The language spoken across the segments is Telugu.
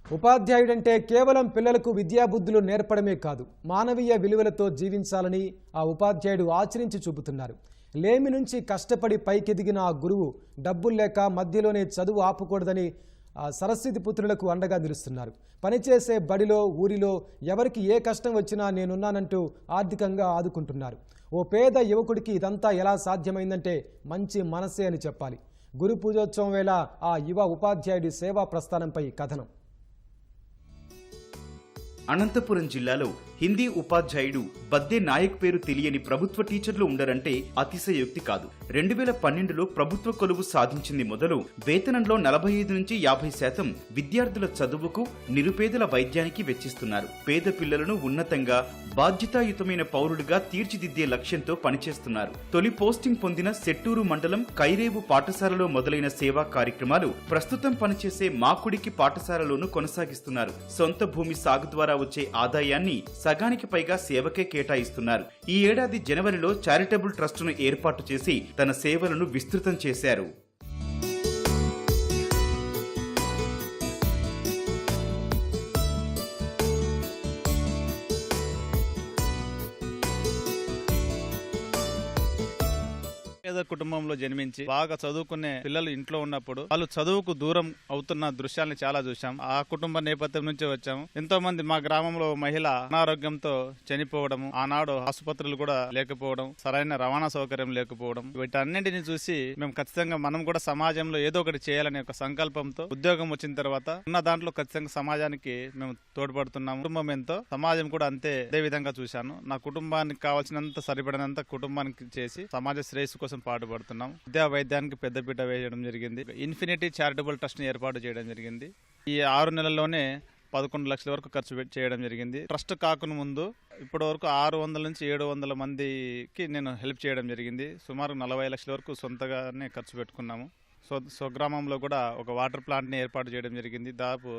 ఉపాధ్యాయుడంటే కేవలం పిల్లలకు విద్యాబుద్ధులు నేర్పడమే కాదు, మానవీయ విలువలతో జీవించాలని ఆ ఉపాధ్యాయుడు ఆచరించి చూపుతున్నారు. లేమి నుంచి కష్టపడి పైకెదిగిన ఆ గురువు డబ్బులు లేక మధ్యలోనే చదువు ఆపకూడదని సరస్వతి పుత్రులకు అండగా నిలుస్తున్నారు. పనిచేసే బడిలో ఊరిలో ఎవరికి ఏ కష్టం వచ్చినా నేనున్నానంటూ ఆర్థికంగా ఆదుకుంటున్నారు. ఓ పేద యువకుడికి ఇదంతా ఎలా సాధ్యమైందంటే మంచి మనసే అని చెప్పాలి. గురు పూజోత్సవం వేళ ఆ యువ ఉపాధ్యాయుడి సేవా ప్రస్థానంపై కథనం. అనంతపురం జిల్లాలో హిందీ ఉపాధ్యాయుడు బద్దే నాయక్ పేరు తెలియని ప్రభుత్వ టీచర్లు ఉండరంటే అతిశయోక్తి కాదు. 2012లో ప్రభుత్వ కొలువు సాధించింది మొదలు వేతనంలో 45 నుంచి 50% విద్యార్థుల చదువుకు, నిరుపేదల వైద్యానికి వెచ్చిస్తున్నారు. పేద పిల్లలను ఉన్నతంగా బాధ్యతాయుతమైన పౌరులుగా తీర్చిదిద్దే లక్ష్యంతో పనిచేస్తున్నారు. తొలి పోస్టింగ్ పొందిన సెట్టూరు మండలం కైరేవు పాఠశాలలో మొదలైన సేవా కార్యక్రమాలు ప్రస్తుతం పనిచేసే మాకుడికి పాఠశాలలోనూ కొనసాగిస్తున్నారు. సొంత భూమి సాగు ద్వారా వచ్చే ఆదాయాన్ని సగానికి పైగా సేవకే కేటాయిస్తున్నారు. ఈ ఏడాది జనవరిలో చారిటబుల్ ట్రస్టును ఏర్పాటు చేసి తన సేవలను విస్తృతం చేశారు. పేద కుటుంబంలో జన్మించి బాగా చదువుకునే పిల్లలు ఇంట్లో ఉన్నప్పుడు వాళ్ళు చదువుకు దూరం అవుతున్న దృశ్యాన్ని చాలా చూసాం. ఆ కుటుంబ నేపథ్యం నుంచి వచ్చాము. ఎంతో మంది మా గ్రామంలో మహిళ అనారోగ్యంతో చనిపోవడం, ఆనాడు ఆసుపత్రులు కూడా లేకపోవడం, సరైన రవాణా సౌకర్యం లేకపోవడం, వీటన్నింటిని చూసి మేము ఖచ్చితంగా మనం కూడా సమాజంలో ఏదో ఒకటి చేయాలనే ఒక సంకల్పంతో ఉద్యోగం వచ్చిన తర్వాత ఉన్న దాంట్లో ఖచ్చితంగా సమాజానికి మేము తోడ్పడుతున్నాము. కుటుంబం ఎంతో, సమాజం కూడా అంతే. అదే విధంగా చూశాను. నా కుటుంబానికి కావాల్సినంత సరిపడినంత కుటుంబానికి చేసి సమాజ శ్రేయస్సు కోసం పాటుపడుతున్నాం. విద్యా వైద్యానికి పెద్దపీట వేయడం జరిగింది. ఇన్ఫినిటీ చారిటబుల్ ట్రస్ట్ ని ఏర్పాటు చేయడం జరిగింది. ఈ 6 నెలల్లోనే 11 లక్షల వరకు ఖర్చు చేయడం జరిగింది. ట్రస్ట్ కాకుండా ముందు ఇప్పటి వరకు 600 నుంచి 700 మందికి నేను హెల్ప్ చేయడం జరిగింది. సుమారు 40 లక్షల వరకు సొంతగానే ఖర్చు పెట్టుకున్నాము. స్వగ్రామంలో కూడా ఒక వాటర్ ప్లాంట్ ని ఏర్పాటు చేయడం జరిగింది. దాదాపు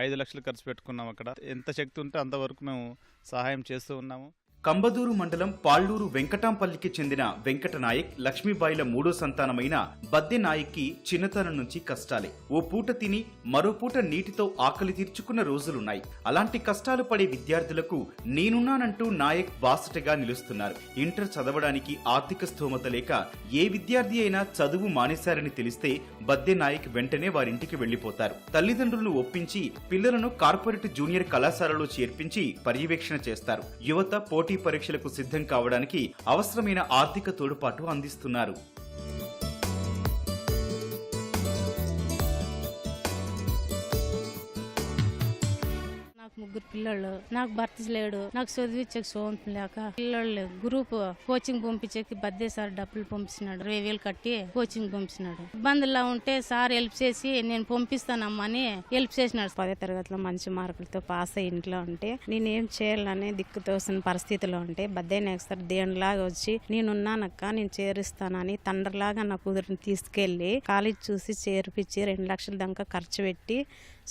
5 లక్షలు ఖర్చు పెట్టుకున్నాం. అక్కడ ఎంత శక్తి ఉంటే అంతవరకు మేము సహాయం చేస్తూ ఉన్నాము. కంబదూరు మండలం పాళ్లూరు వెంకటాంపల్లికి చెందిన వెంకట నాయక్, లక్ష్మీబాయిల 3వ సంతానమైన బద్దె నాయక్కి చిన్నతనం నుంచి కష్టాలే. ఓ పూట తిని మరో పూట నీటితో ఆకలి తీర్చుకున్న రోజులున్నాయి. అలాంటి కష్టాలు పడే విద్యార్థులకు నేనున్నానంటూ నాయక్ బాసటగా నిలుస్తున్నారు. ఇంటర్ చదవడానికి ఆర్థిక స్థోమత లేక ఏ విద్యార్థి అయినా చదువు మానేశారని తెలిస్తే బద్దె నాయక్ వెంటనే వారింటికి వెళ్లిపోతారు. తల్లిదండ్రులను ఒప్పించి పిల్లలను కార్పొరేట్ జూనియర్ కళాశాలలో చేర్పించి పర్యవేక్షణ చేస్తారు. యువత పోటీ పరీక్షలకు సిద్ధం కావడానికి అవసరమైన ఆర్థిక తోడ్పాటు అందిస్తున్నారు. ముగ్గురు పిల్లలు, నాకు భర్త లేడు, నాకు చదివించే సోంపు లేక పిల్లలు గ్రూప్ కోచింగ్ పంపించేకి బద్దే సార్ డబ్బులు పంపిస్తున్నాడు. 20,000 కట్టి కోచింగ్ పంపిస్తున్నాడు. ఇబ్బందుల్లో ఉంటే సార్ హెల్ప్ చేసి నేను పంపిస్తానమ్మని హెల్ప్ చేసినాడు. 10వ తరగతిలో మంచి మార్కులతో పాస్ అయ్యి ఇంట్లో ఉంటే నేనేం చేయాలని దిక్కు తోసిన పరిస్థితిలో ఉంటే బద్దే నాయక్ సార్ దేవునిలాగా వచ్చి నేనున్నానక్క నేను చేరుస్తానని తండ్రిలాగా నా కూతురిని తీసుకెళ్లి కాలేజ్ చూసి చేర్పించి 2 లక్షల దాకా ఖర్చు పెట్టి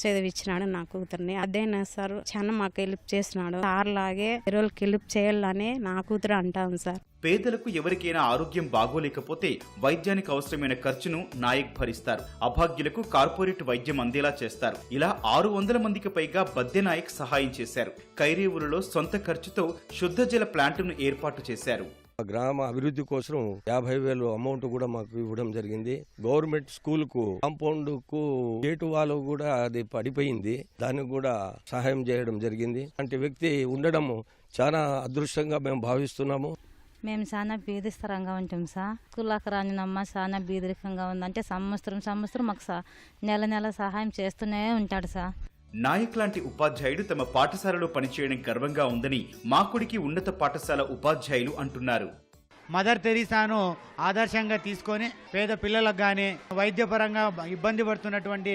చదివించినాడు నా కూతురిని. అదే సార్ చాలా మాకు హెల్ప్ చేసినాడు. సార్ లాగే రోజులకి హెల్ప్ చేయాలని నా కూతురు అంటాను సార్. పేదలకు ఎవరికైనా ఆరోగ్యం బాగోలేకపోతే వైద్యానికి అవసరమైన ఖర్చును నాయక్ భరిస్తారు. అభాగ్యులకు కార్పొరేట్ వైద్యం అందేలా చేస్తారు. ఇలా 600 మందికి పైగా బద్దె నాయక్ సహాయం చేశారు. కైరేవులలో సొంత ఖర్చుతో శుద్ధ జల ప్లాంటును ఏర్పాటు చేశారు. గ్రామ అభివృద్ధి కోసం 50,000 అమౌంట్ కూడా మాకు ఇవ్వడం జరిగింది. గవర్నమెంట్ స్కూల్ కు కాంపౌండ్ కు గేటు వాళ్ళు కూడా అది పడిపోయింది, దానికి కూడా సహాయం చేయడం జరిగింది. అంటే వ్యక్తి ఉండడం చాలా అదృష్టంగా మేము భావిస్తున్నాము. మేము చాలా బీదిస్తరంగా ఉంటాం సార్. స్కూల్కి రానినమ్మ చాలా బీదరికంగా ఉందంటే సంవత్సరం మాకు నెల సహాయం చేస్తూనే ఉంటాడు సార్. నాయక్ లాంటి ఉపాధ్యాయుడు తమ పాఠశాలలో పనిచేయడం గర్వంగా ఉందని మాకుడికి ఉన్నత పాఠశాల ఉపాధ్యాయులు అంటున్నారు. మదర్ తెరీసాను ఆదర్శంగా తీసుకొని పేద పిల్లలకు కానీ వైద్యపరంగా ఇబ్బంది పడుతున్నటువంటి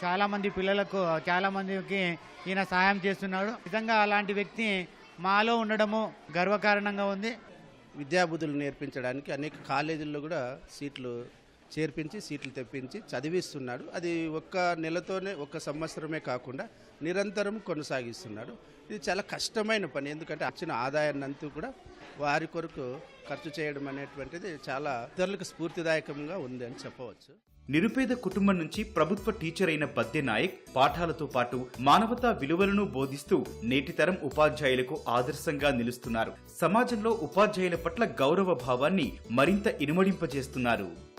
చాలా మంది పిల్లలకు చాలా మందికి ఈయన సహాయం చేస్తున్నాడు. నిజంగా అలాంటి వ్యక్తి మాలో ఉండడము గర్వకారణంగా ఉంది. విద్యాబుద్ధులు నేర్పించడానికి అనేక కాలేజీల్లో కూడా సీట్లు తెప్పించి చదివిస్తున్నాడు. అది ఒక్క నెలతోనే, ఒక్క సంవత్సరమే కాకుండా నిరంతరం కొనసాగిస్తున్నాడు. ఇది చాలా కష్టమైన పని. ఎందుకంటే వచ్చిన ఆదాయాన్ని అంతా కూడా వారి కొరకు ఖర్చు చేయడం అనేటువంటిది చాలా ఇతరులకు స్ఫూర్తిదాయకంగా ఉంది అని చెప్పవచ్చు. నిరుపేద కుటుంబం నుంచి ప్రభుత్వ టీచర్ అయిన బద్దె నాయక్ పాఠాలతో పాటు మానవతా విలువలను బోధిస్తూ నేటి తరం ఉపాధ్యాయులకు ఆదర్శంగా నిలుస్తున్నారు. సమాజంలో ఉపాధ్యాయుల పట్ల గౌరవ భావాన్ని మరింత ఇనుమడింపజేస్తున్నారు.